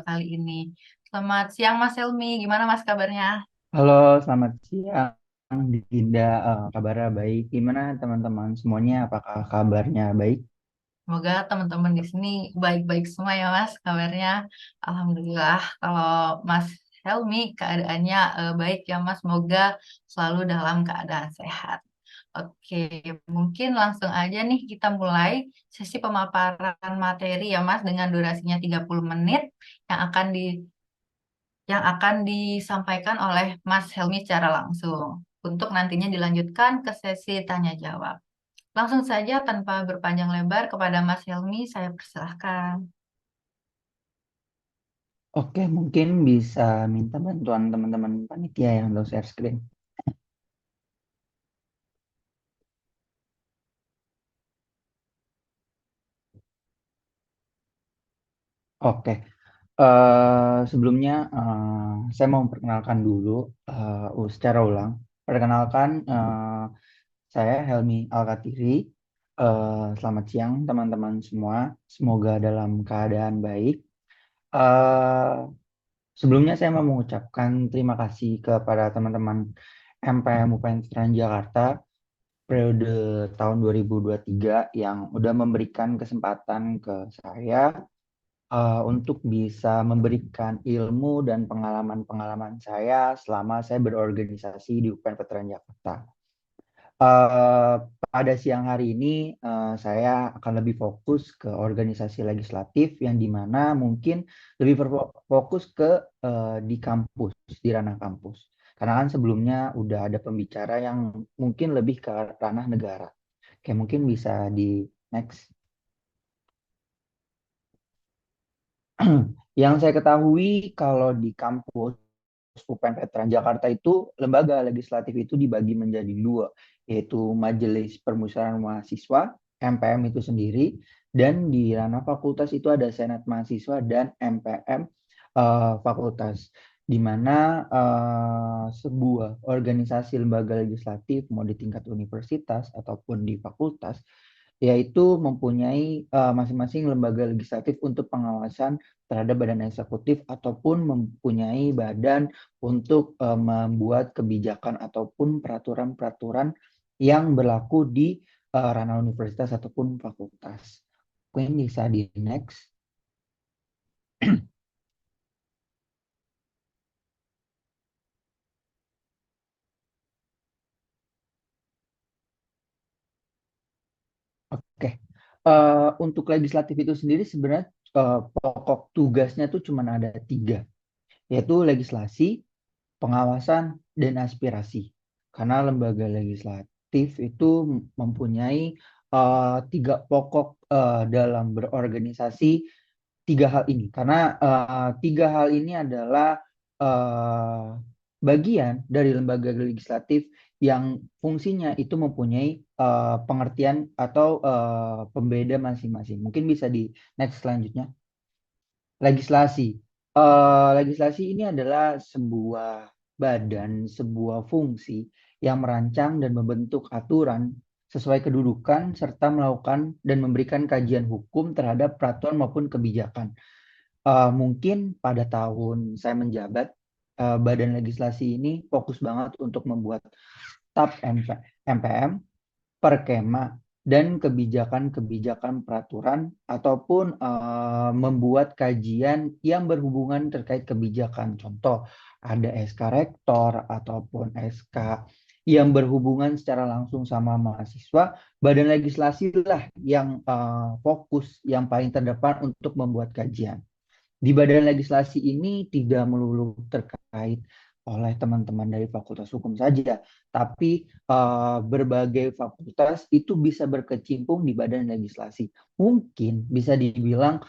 kali ini. Selamat siang Mas Helmi, gimana Mas kabarnya? Halo, selamat siang Dinda. Kabarnya baik. Gimana teman-teman semuanya? Apakah kabarnya baik? Semoga teman-teman di sini baik-baik semua ya Mas kabarnya. Alhamdulillah. Kalau Mas Helmi keadaannya baik ya Mas, semoga selalu dalam keadaan sehat. Oke, mungkin langsung aja nih kita mulai sesi pemaparan materi ya Mas dengan durasinya 30 menit yang akan di yang akan disampaikan oleh Mas Helmi secara langsung untuk nantinya dilanjutkan ke sesi tanya jawab. Langsung saja tanpa berpanjang lebar kepada Mas Helmi, saya persilahkan. Oke, mungkin bisa minta bantuan teman-teman panitia yang untuk share screen. Oke, sebelumnya saya mau memperkenalkan dulu secara ulang. Perkenalkan, saya Helmi Alkatiri. Selamat siang teman-teman semua. Semoga dalam keadaan baik. Eh, Sebelumnya saya mau mengucapkan terima kasih kepada teman-teman MPM UPN Veteran Jakarta periode tahun 2023 yang udah memberikan kesempatan ke saya untuk bisa memberikan ilmu dan pengalaman-pengalaman saya selama saya berorganisasi di UPN Veteran Jakarta. Eh, Pada siang hari ini saya akan lebih fokus ke organisasi legislatif yang dimana mungkin lebih berfokus ke di kampus, di ranah kampus. Karena kan sebelumnya udah ada pembicara yang mungkin lebih ke ranah negara. Oke, mungkin bisa di next. Yang saya ketahui kalau di kampus UPN Veteran Jakarta itu lembaga legislatif itu dibagi menjadi dua, yaitu Majelis Permusyawaratan Mahasiswa (MPM) itu sendiri, dan di ranah fakultas itu ada Senat Mahasiswa dan MPM fakultas, di mana sebuah organisasi lembaga legislatif mau di tingkat universitas ataupun di fakultas yaitu mempunyai masing-masing lembaga legislatif untuk pengawasan terhadap badan eksekutif ataupun mempunyai badan untuk membuat kebijakan ataupun peraturan-peraturan yang berlaku di ranah universitas ataupun fakultas. Mungkin bisa di next. Oke. Untuk legislatif itu sendiri sebenarnya pokok tugasnya tuh cuma ada tiga, yaitu legislasi, pengawasan, dan aspirasi. Karena lembaga legislatif itu mempunyai tiga pokok dalam berorganisasi tiga hal ini. Karena tiga hal ini adalah eh, bagian dari lembaga legislatif yang fungsinya itu mempunyai pengertian atau pembeda masing-masing. Mungkin bisa di next selanjutnya. Legislasi. Legislasi ini adalah sebuah badan, sebuah fungsi yang merancang dan membentuk aturan sesuai kedudukan serta melakukan dan memberikan kajian hukum terhadap peraturan maupun kebijakan. Mungkin pada tahun saya menjabat, badan legislasi ini fokus banget untuk membuat TAP MPM, perkema, dan kebijakan-kebijakan peraturan ataupun membuat kajian yang berhubungan terkait kebijakan. Contoh, ada SK Rektor ataupun SK yang berhubungan secara langsung sama mahasiswa, badan legislasi lah yang fokus, yang paling terdepan untuk membuat kajian. Di badan legislasi ini tidak melulu terkait oleh teman-teman dari Fakultas Hukum saja, tapi berbagai fakultas itu bisa berkecimpung di badan legislasi. Mungkin bisa dibilang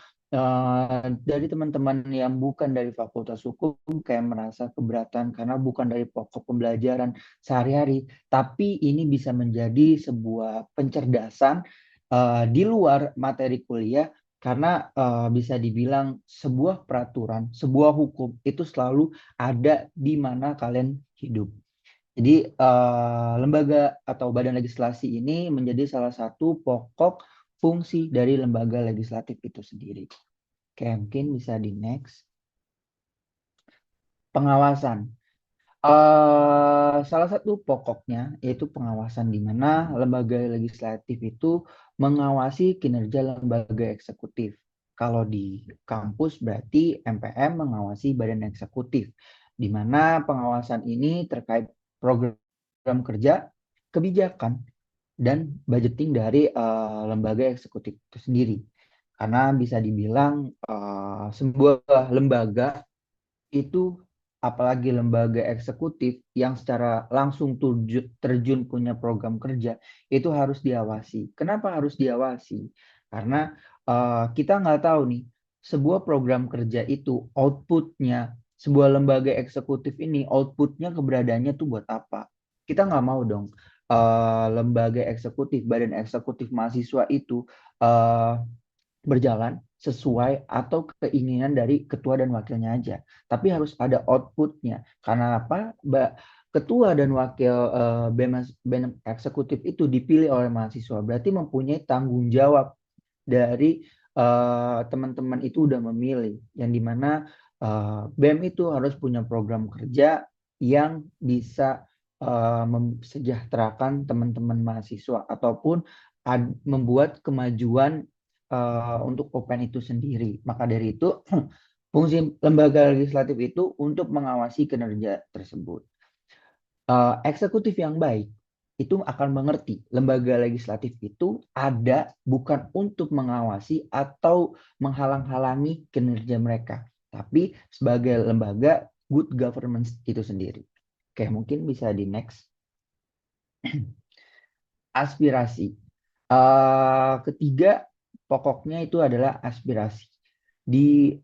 dari teman-teman yang bukan dari Fakultas Hukum kayak merasa keberatan karena bukan dari pokok pembelajaran sehari-hari, tapi ini bisa menjadi sebuah pencerdasan di luar materi kuliah karena bisa dibilang sebuah peraturan, sebuah hukum itu selalu ada di mana kalian hidup. Jadi lembaga atau badan legislasi ini menjadi salah satu pokok fungsi dari lembaga legislatif itu sendiri. Oke, mungkin bisa di next. Pengawasan. Salah satu pokoknya yaitu pengawasan di mana lembaga legislatif itu mengawasi kinerja lembaga eksekutif. Kalau di kampus berarti MPM mengawasi badan eksekutif, di mana pengawasan ini terkait program kerja, kebijakan, dan budgeting dari lembaga eksekutif itu sendiri. Karena bisa dibilang sebuah lembaga itu, apalagi lembaga eksekutif yang secara langsung terjun punya program kerja, itu harus diawasi. Kenapa harus diawasi? Karena kita nggak tahu nih, sebuah program kerja itu outputnya, sebuah lembaga eksekutif ini outputnya keberadaannya tuh buat apa? Kita nggak mau dong lembaga eksekutif, badan eksekutif mahasiswa itu eh, berjalan sesuai atau keinginan dari ketua dan wakilnya aja. Tapi harus ada outputnya. Karena apa? Ketua dan wakil BEM eksekutif itu dipilih oleh mahasiswa. Berarti mempunyai tanggung jawab dari teman-teman itu udah memilih. Yang dimana BEM itu harus punya program kerja yang bisa mensejahterakan teman-teman mahasiswa ataupun membuat kemajuan untuk Open itu sendiri. Maka dari itu, fungsi lembaga legislatif itu untuk mengawasi kinerja tersebut. Eksekutif yang baik itu akan mengerti lembaga legislatif itu ada bukan untuk mengawasi atau menghalang-halangi kinerja mereka, tapi sebagai lembaga good governance itu sendiri. Oke, mungkin bisa di next. Aspirasi. Ketiga, pokoknya itu adalah aspirasi. Di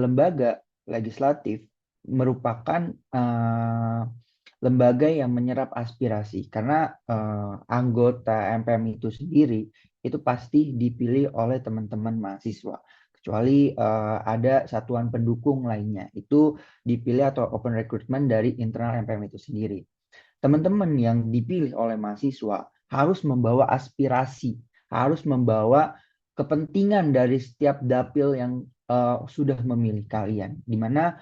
lembaga legislatif merupakan lembaga yang menyerap aspirasi karena anggota MPM itu sendiri itu pasti dipilih oleh teman-teman mahasiswa, kecuali ada satuan pendukung lainnya itu dipilih atau open recruitment dari internal MPM itu sendiri. Teman-teman yang dipilih oleh mahasiswa harus membawa aspirasi, harus membawa kepentingan dari setiap dapil yang sudah memilih kalian, di mana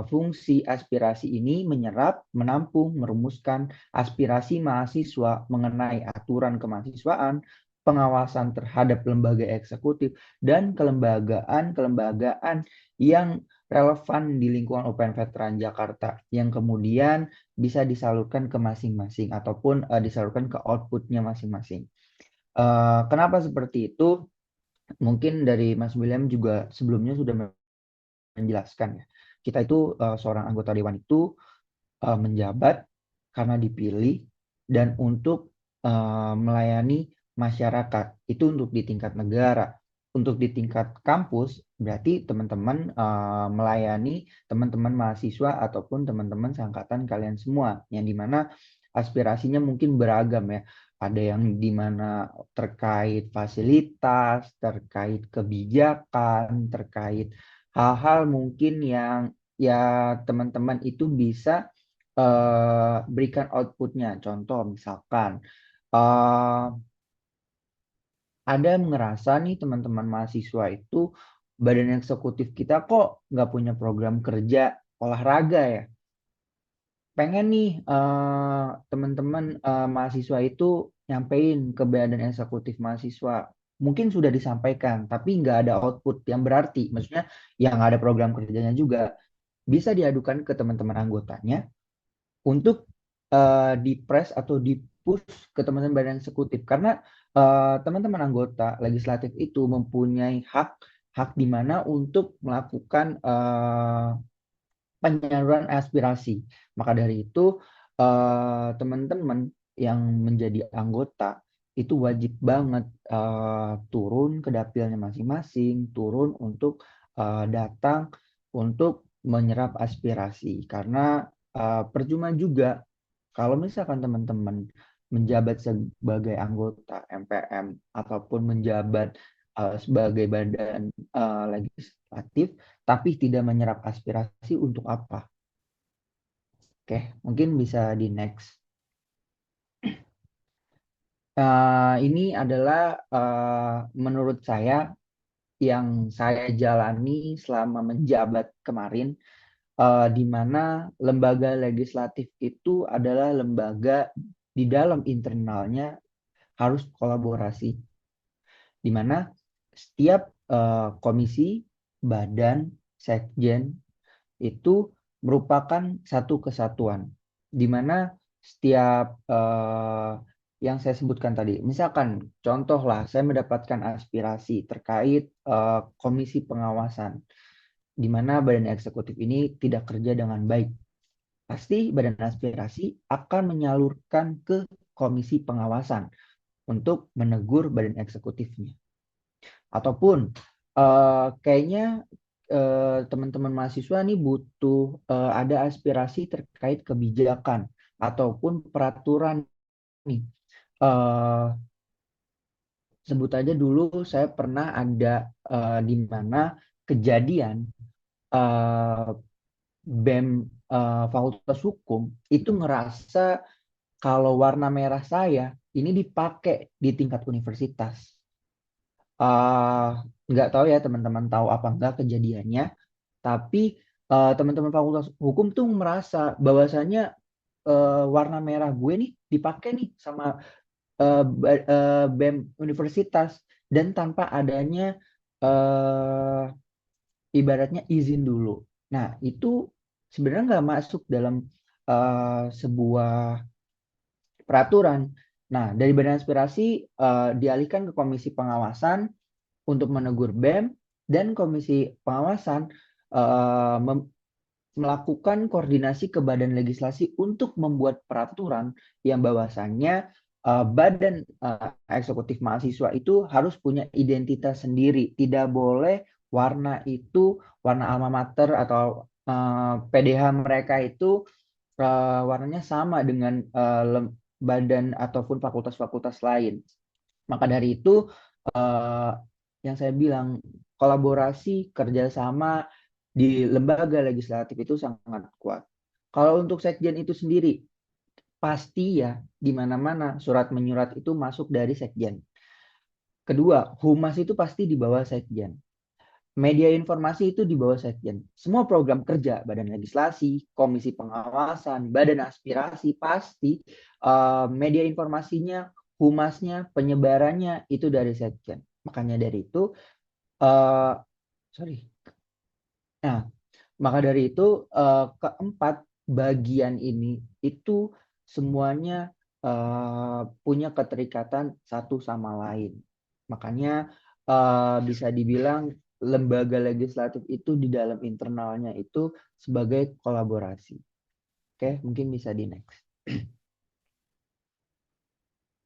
fungsi aspirasi ini menyerap, menampung, merumuskan aspirasi mahasiswa mengenai aturan kemahasiswaan, pengawasan terhadap lembaga eksekutif, dan kelembagaan-kelembagaan yang relevan di lingkungan UPN Veteran Jakarta yang kemudian bisa disalurkan ke masing-masing ataupun disalurkan ke outputnya masing-masing. Kenapa seperti itu? Mungkin dari Mas William juga sebelumnya sudah menjelaskan ya. Kita itu seorang anggota dewan itu menjabat karena dipilih dan untuk melayani masyarakat. Itu untuk di tingkat negara. Untuk di tingkat kampus, berarti teman-teman melayani teman-teman mahasiswa ataupun teman-teman seangkatan kalian semua, yang dimana aspirasinya mungkin beragam ya. Ada yang dimana terkait fasilitas, terkait kebijakan, terkait hal-hal mungkin yang ya teman-teman itu bisa berikan outputnya. Contoh misalkan eh, ada yang ngerasa nih teman-teman mahasiswa itu badan eksekutif kita kok nggak punya program kerja olahraga ya. Pengen nih teman-teman mahasiswa itu nyampein ke badan eksekutif mahasiswa. Mungkin sudah disampaikan, tapi nggak ada output yang berarti. Maksudnya yang ada program kerjanya juga bisa diadukan ke teman-teman anggotanya untuk di-press atau di-push ke teman-teman badan eksekutif karena teman-teman anggota legislatif itu mempunyai hak di mana untuk melakukan penyaluran aspirasi. Maka dari itu teman-teman yang menjadi anggota itu wajib banget turun ke dapilnya masing-masing, turun untuk datang untuk menyerap aspirasi karena percuma juga kalau misalkan teman-teman menjabat sebagai anggota MPM ataupun menjabat sebagai badan legislatif, tapi tidak menyerap aspirasi untuk apa? Oke, mungkin bisa di next. Ini adalah menurut saya yang saya jalani selama menjabat kemarin. di mana lembaga legislatif itu adalah lembaga di dalam internalnya harus kolaborasi, di mana setiap komisi, badan, sekjen itu merupakan satu kesatuan, di mana setiap yang saya sebutkan tadi, misalkan contohlah saya mendapatkan aspirasi terkait komisi pengawasan, di mana badan eksekutif ini tidak kerja dengan baik. Pasti badan aspirasi akan menyalurkan ke komisi pengawasan untuk menegur badan eksekutifnya. Ataupun kayaknya teman-teman mahasiswa nih butuh ada aspirasi terkait kebijakan ataupun peraturan nih. Eh, Sebut aja dulu saya pernah ada di mana kejadian eh, BEM Fakultas Hukum itu ngerasa kalau warna merah saya ini dipakai di tingkat universitas. eh nggak tahu ya teman-teman tahu apa enggak kejadiannya, tapi teman-teman Fakultas Hukum tuh merasa bahwasannya warna merah gue nih dipakai nih sama BEM universitas dan tanpa adanya eh, ibaratnya izin dulu. Nah, itu sebenarnya nggak masuk dalam sebuah peraturan. Nah, dari Badan Aspirasi dialihkan ke Komisi Pengawasan untuk menegur BEM, dan Komisi Pengawasan eh, melakukan koordinasi ke Badan Legislasi untuk membuat peraturan yang bahwasannya Badan Eksekutif Mahasiswa itu harus punya identitas sendiri. Tidak boleh warna itu, warna alma mater atau PDH mereka itu warnanya sama dengan badan ataupun fakultas-fakultas lain. Maka dari itu, eh, yang saya bilang, kolaborasi, kerjasama di lembaga legislatif itu sangat kuat. Kalau untuk sekjen itu sendiri, pasti ya di mana-mana surat menyurat itu masuk dari sekjen. Kedua, humas itu pasti di bawah sekjen. Media informasi itu di bawah sekjen. Semua program kerja, badan legislasi, komisi pengawasan, badan aspirasi, pasti media informasinya, humasnya, penyebarannya itu dari sekjen. Makanya dari itu, uh, sorry. Nah, maka dari itu keempat bagian ini itu semuanya punya keterikatan satu sama lain. Makanya bisa dibilang lembaga legislatif itu di dalam internalnya itu sebagai kolaborasi. Oke, mungkin bisa di next.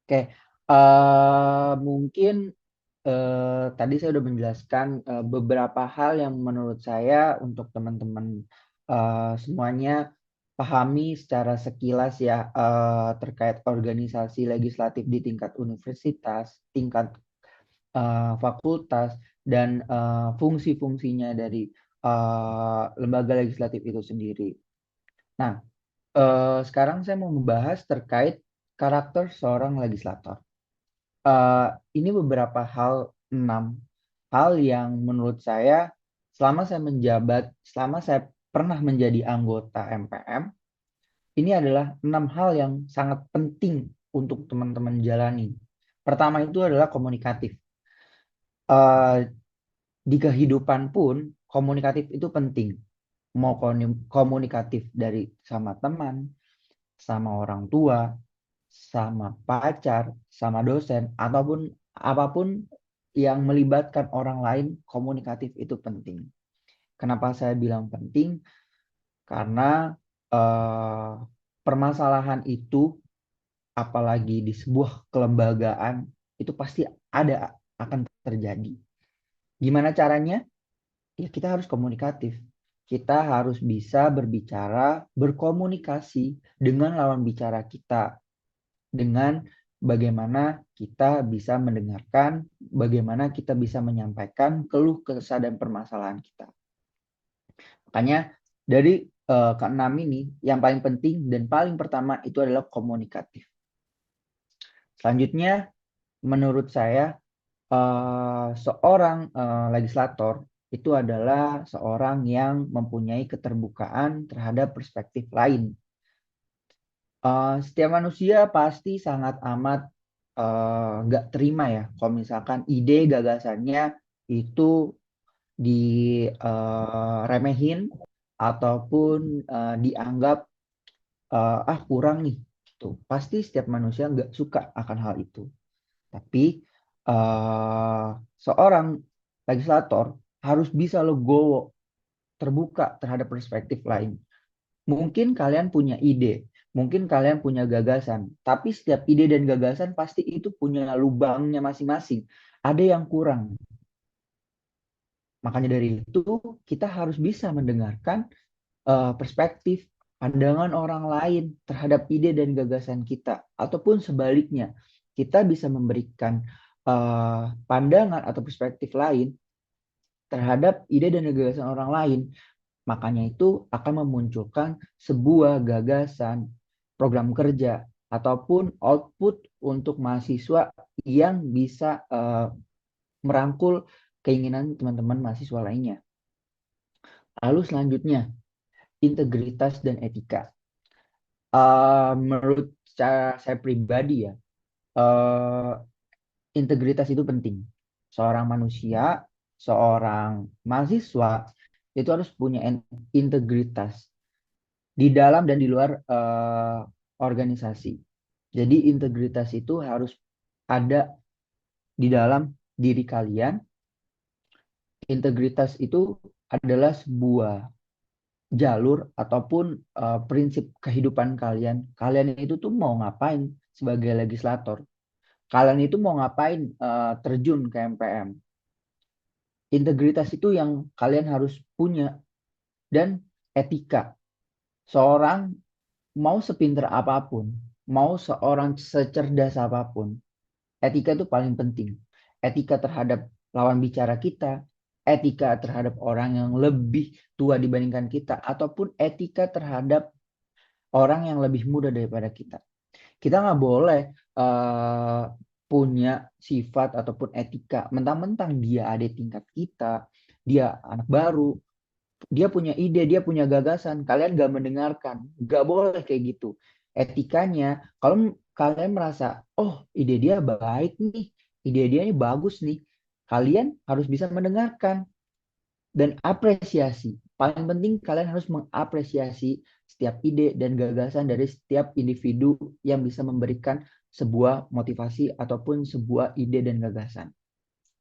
Oke, mungkin tadi saya sudah menjelaskan beberapa hal yang menurut saya untuk teman-teman semuanya pahami secara sekilas ya terkait organisasi legislatif di tingkat universitas, tingkat fakultas, dan fungsi-fungsinya dari lembaga legislatif itu sendiri. Nah, sekarang saya mau membahas terkait karakter seorang legislator. Eh, ini beberapa hal, 6 hal yang menurut saya selama saya menjabat, selama saya pernah menjadi anggota MPM, ini adalah 6 hal yang sangat penting untuk teman-teman jalani. Pertama itu adalah komunikatif. Eh, di kehidupan pun komunikatif itu penting. Mau komunikatif dari sama teman, sama orang tua, sama pacar, sama dosen, ataupun apapun yang melibatkan orang lain, komunikatif itu penting. Kenapa saya bilang penting? Karena eh, permasalahan itu, apalagi di sebuah kelembagaan, itu pasti ada, akan terjadi. Gimana caranya? Ya kita harus komunikatif. Kita harus bisa berbicara, berkomunikasi dengan lawan bicara kita, dengan bagaimana kita bisa mendengarkan, bagaimana kita bisa menyampaikan keluh kesah dan permasalahan kita. Makanya dari keenam ini yang paling penting dan paling pertama itu adalah komunikatif. Selanjutnya menurut saya seorang legislator itu adalah seorang yang mempunyai keterbukaan terhadap perspektif lain. Setiap manusia pasti sangat amat nggak terima ya kalau misalkan ide gagasannya itu diremehin ataupun dianggap kurang nih. Tuh, pasti setiap manusia nggak suka akan hal itu. Tapi eh, seorang legislator harus bisa legowo, terbuka terhadap perspektif lain. Mungkin kalian punya ide, mungkin kalian punya gagasan, tapi setiap ide dan gagasan pasti itu punya lubangnya masing-masing. Ada yang kurang. Makanya dari itu kita harus bisa mendengarkan perspektif, pandangan orang lain terhadap ide dan gagasan kita, ataupun sebaliknya, kita bisa memberikan pandangan atau perspektif lain terhadap ide dan gagasan orang lain. Makanya itu akan memunculkan sebuah gagasan, program kerja, ataupun output untuk mahasiswa yang bisa merangkul keinginan teman-teman mahasiswa lainnya. Lalu selanjutnya, integritas dan etika. Menurut saya pribadi ya, eh, integritas itu penting. Seorang manusia, seorang mahasiswa itu harus punya integritas di dalam dan di luar organisasi. Jadi integritas itu harus ada di dalam diri kalian. Integritas itu adalah sebuah jalur ataupun prinsip kehidupan kalian. Kalian itu tuh mau ngapain sebagai legislator? Kalian itu mau ngapain terjun ke MPM? Integritas itu yang kalian harus punya dan etika. Seorang mau sepinter apapun, mau seorang secerdas apapun, etika itu paling penting. Etika terhadap lawan bicara kita, etika terhadap orang yang lebih tua dibandingkan kita, ataupun etika terhadap orang yang lebih muda daripada kita. Kita nggak boleh uh, punya sifat ataupun etika mentang-mentang dia ada di tingkat kita, dia anak baru, dia punya ide, dia punya gagasan, kalian gak mendengarkan, gak boleh kayak gitu. Etikanya, kalau kalian merasa, oh ide dia baik nih, ide dia ini bagus nih, kalian harus bisa mendengarkan dan apresiasi. Paling penting kalian harus mengapresiasi setiap ide dan gagasan dari setiap individu yang bisa memberikan sebuah motivasi ataupun sebuah ide dan gagasan.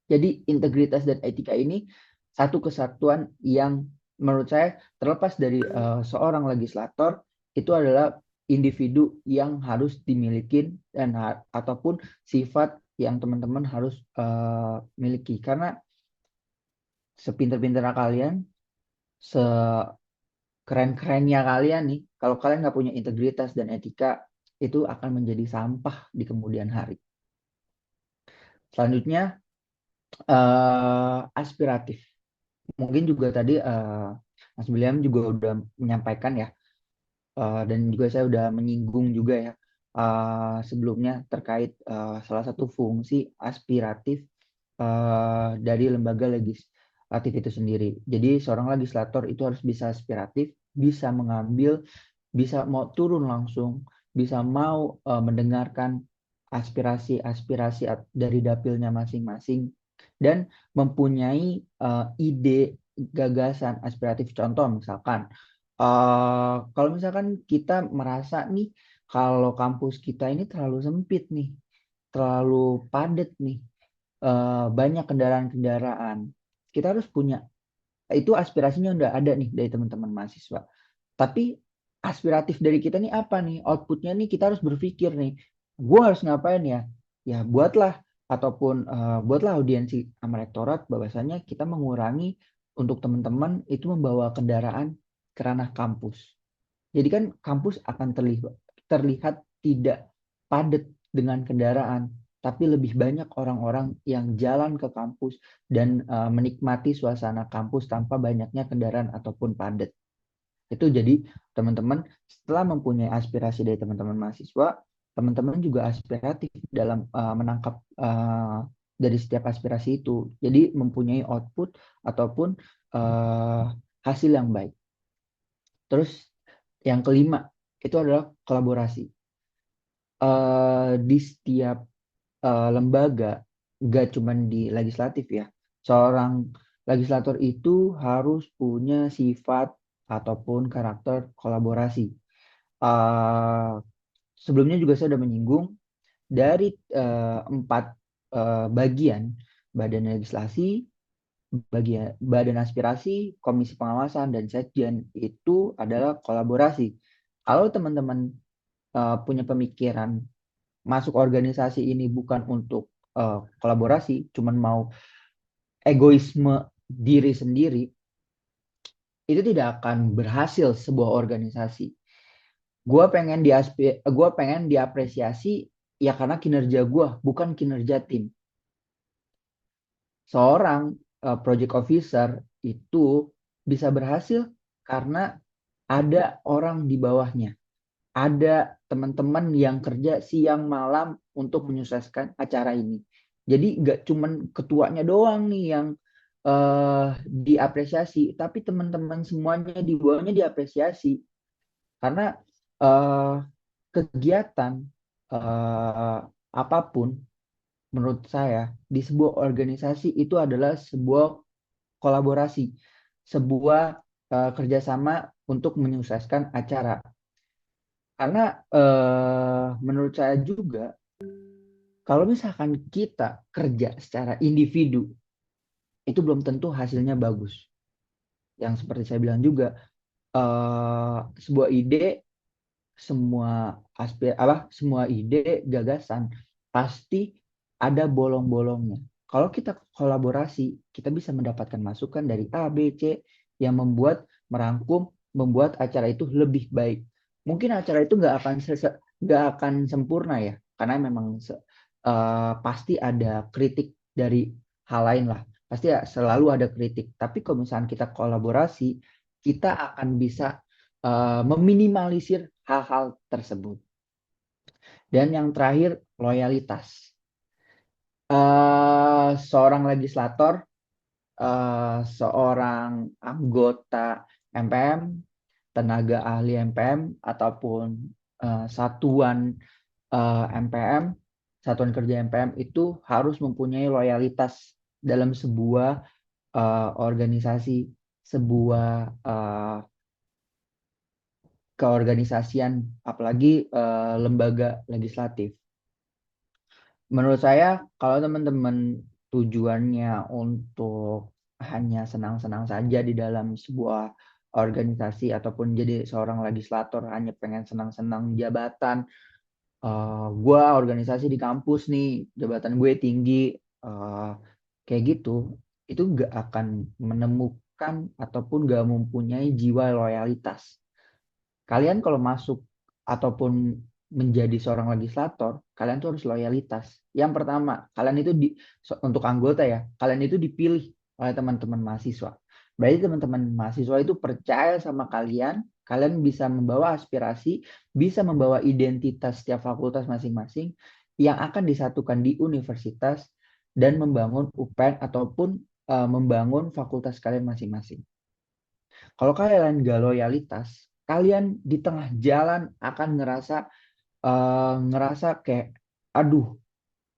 Jadi integritas dan etika ini satu kesatuan yang menurut saya terlepas dari seorang legislator itu adalah individu yang harus dimiliki dan ataupun sifat yang teman-teman harus miliki karena sepinter-pinternya kalian, sekeren-kerennya kalian nih, kalau kalian nggak punya integritas dan etika, itu akan menjadi sampah di kemudian hari. Selanjutnya, aspiratif. Mungkin juga tadi Mas William juga udah menyampaikan ya, dan juga saya udah menyinggung juga ya sebelumnya terkait salah satu fungsi aspiratif dari lembaga legislatif itu sendiri. Jadi seorang legislator itu harus bisa aspiratif, bisa mengambil, bisa mau turun langsung, bisa mau mendengarkan aspirasi-aspirasi dari dapilnya masing-masing dan mempunyai ide, gagasan aspiratif. Contoh misalkan, kalau misalkan kita merasa nih kalau kampus kita ini terlalu sempit nih, terlalu padat nih, banyak kendaraan-kendaraan. Kita harus punya, itu aspirasinya udah ada nih dari teman-teman mahasiswa. Tapi aspiratif dari kita nih apa nih? Outputnya nih kita harus berpikir nih, gue harus ngapain ya? Ya buatlah ataupun buatlah audiensi sama rektorat bahwasanya kita mengurangi untuk teman-teman itu membawa kendaraan ke ranah kampus. Jadi kan kampus akan terlihat tidak padat dengan kendaraan, tapi lebih banyak orang-orang yang jalan ke kampus dan menikmati suasana kampus tanpa banyaknya kendaraan ataupun padat. Itu jadi teman-teman setelah mempunyai aspirasi dari teman-teman mahasiswa, teman-teman juga aspiratif dalam menangkap dari setiap aspirasi itu. Jadi mempunyai output ataupun eh, hasil yang baik. Terus yang kelima itu adalah kolaborasi. Di setiap lembaga, gak cuma di legislatif ya, seorang legislator itu harus punya sifat ataupun karakter kolaborasi. Eh, Sebelumnya juga saya sudah menyinggung dari empat bagian, badan legislasi, bagian badan aspirasi, komisi pengawasan, dan sekjen itu adalah kolaborasi. Kalau teman-teman punya pemikiran masuk organisasi ini bukan untuk kolaborasi, cuman mau egoisme diri sendiri, itu tidak akan berhasil sebuah organisasi. Gue pengen diapresiasi ya karena kinerja gue, bukan kinerja tim. Seorang project officer itu bisa berhasil karena ada orang di bawahnya, ada teman-teman yang kerja siang malam untuk menyukseskan acara ini. Jadi nggak cuman ketuanya doang nih yang diapresiasi, tapi teman-teman semuanya di bawahnya diapresiasi karena eh, kegiatan eh, apapun menurut saya di sebuah organisasi itu adalah sebuah kolaborasi, sebuah kerjasama untuk menyukseskan acara. Karena menurut saya juga, kalau misalkan kita kerja secara individu, itu belum tentu hasilnya bagus. Yang seperti saya bilang juga, sebuah ide, semua ide, gagasan pasti ada bolong-bolongnya. Kalau kita kolaborasi, kita bisa mendapatkan masukan dari A, B, C yang merangkum, membuat acara itu lebih baik. Mungkin acara itu nggak akan sempurna ya, karena memang pasti ada kritik dari hal lain lah. Pasti selalu ada kritik. Tapi kalau misalnya kita kolaborasi, kita akan bisa meminimalisir hal-hal tersebut. Dan yang terakhir, loyalitas. Seorang legislator, seorang anggota MPM, tenaga ahli MPM, ataupun satuan MPM, satuan kerja MPM itu harus mempunyai loyalitas dalam sebuah organisasi, sebuah keorganisasian, apalagi lembaga legislatif. Menurut saya, kalau teman-teman tujuannya untuk hanya senang-senang saja di dalam sebuah organisasi ataupun jadi seorang legislator hanya pengen senang-senang jabatan, gue organisasi di kampus nih, jabatan gue tinggi, kayak gitu, itu gak akan menemukan ataupun gak mempunyai jiwa loyalitas. Kalian kalau masuk ataupun menjadi seorang legislator, kalian tuh harus loyalitas. Yang pertama, kalian itu untuk anggota ya, kalian itu dipilih oleh teman-teman mahasiswa. Berarti teman-teman mahasiswa itu percaya sama kalian, kalian bisa membawa aspirasi, bisa membawa identitas setiap fakultas masing-masing yang akan disatukan di universitas dan membangun UPN ataupun membangun fakultas kalian masing-masing. Kalau kalian gak loyalitas, kalian di tengah jalan akan ngerasa kayak, aduh,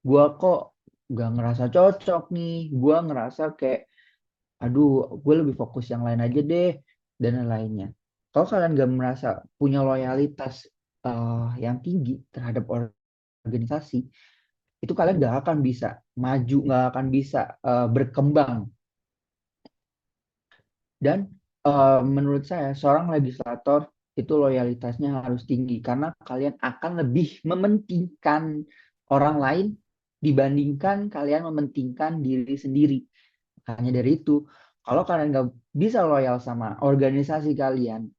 gua kok gak ngerasa cocok nih, gua ngerasa kayak, aduh, gue lebih fokus yang lain aja deh, dan lain-lainnya. Kalau kalian gak merasa punya loyalitas yang tinggi terhadap organisasi, itu kalian gak akan bisa maju, gak akan bisa berkembang. Dan menurut saya seorang legislator itu loyalitasnya harus tinggi karena kalian akan lebih mementingkan orang lain dibandingkan kalian mementingkan diri sendiri. Hanya dari itu, kalau kalian nggak bisa loyal sama organisasi kalian,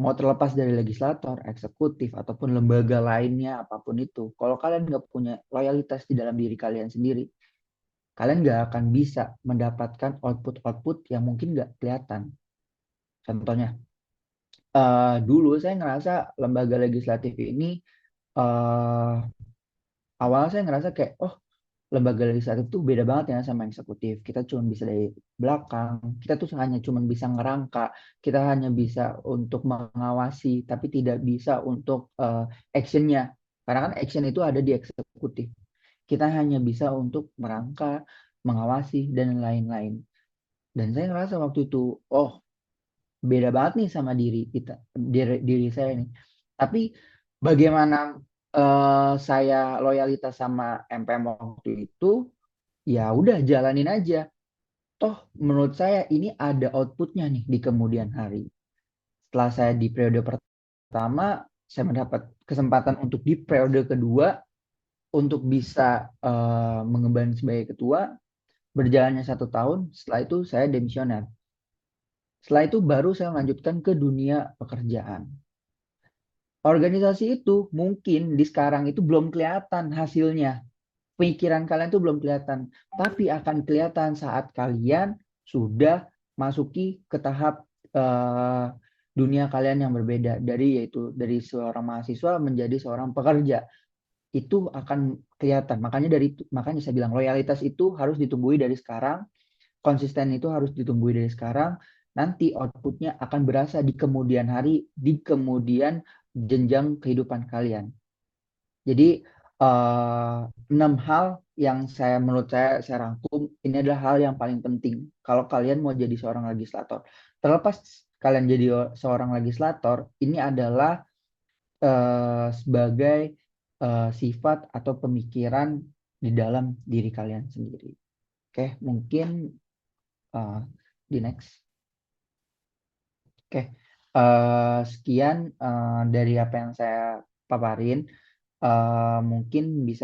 mau terlepas dari legislator, eksekutif, ataupun lembaga lainnya, apapun itu, kalau kalian nggak punya loyalitas di dalam diri kalian sendiri, kalian nggak akan bisa mendapatkan output-output yang mungkin nggak kelihatan. Contohnya, dulu saya ngerasa lembaga legislatif ini awalnya saya ngerasa kayak, oh lembaga legislatif tuh beda banget ya sama eksekutif. Kita cuma bisa dari belakang, kita tuh hanya cuma bisa ngerangka, kita hanya bisa untuk mengawasi, tapi tidak bisa untuk actionnya. Karena kan action itu ada di eksekutif. Kita hanya bisa untuk merangka, mengawasi, dan lain-lain. Dan saya ngerasa waktu itu, oh beda banget nih sama diri kita, diri saya nih. Tapi bagaimana saya loyalitas sama MPM waktu itu, ya udah jalanin aja. Toh menurut saya ini ada outputnya nih di kemudian hari. Setelah saya di periode pertama, saya mendapat kesempatan untuk di periode kedua untuk bisa mengemban sebagai ketua. Berjalannya 1 tahun, setelah itu saya demisioner. Setelah itu baru saya melanjutkan ke dunia pekerjaan. Organisasi itu mungkin di sekarang itu belum kelihatan hasilnya. Pikiran kalian itu belum kelihatan, tapi akan kelihatan saat kalian sudah masuki ke tahap eh, dunia kalian yang berbeda dari yaitu dari seorang mahasiswa menjadi seorang pekerja. Itu akan kelihatan. Makanya saya bilang loyalitas itu harus ditumbuhi dari sekarang, konsisten itu harus ditumbuhi dari sekarang. Nanti outputnya akan berasa di kemudian hari, di kemudian jenjang kehidupan kalian. Jadi eh, 6 hal yang menurut saya rangkum ini adalah hal yang paling penting kalau kalian mau jadi seorang legislator. Terlepas kalian jadi seorang legislator, ini adalah sebagai sifat atau pemikiran di dalam diri kalian sendiri. Oke, mungkin eh, di next. Oke, sekian dari apa yang saya paparin. Mungkin bisa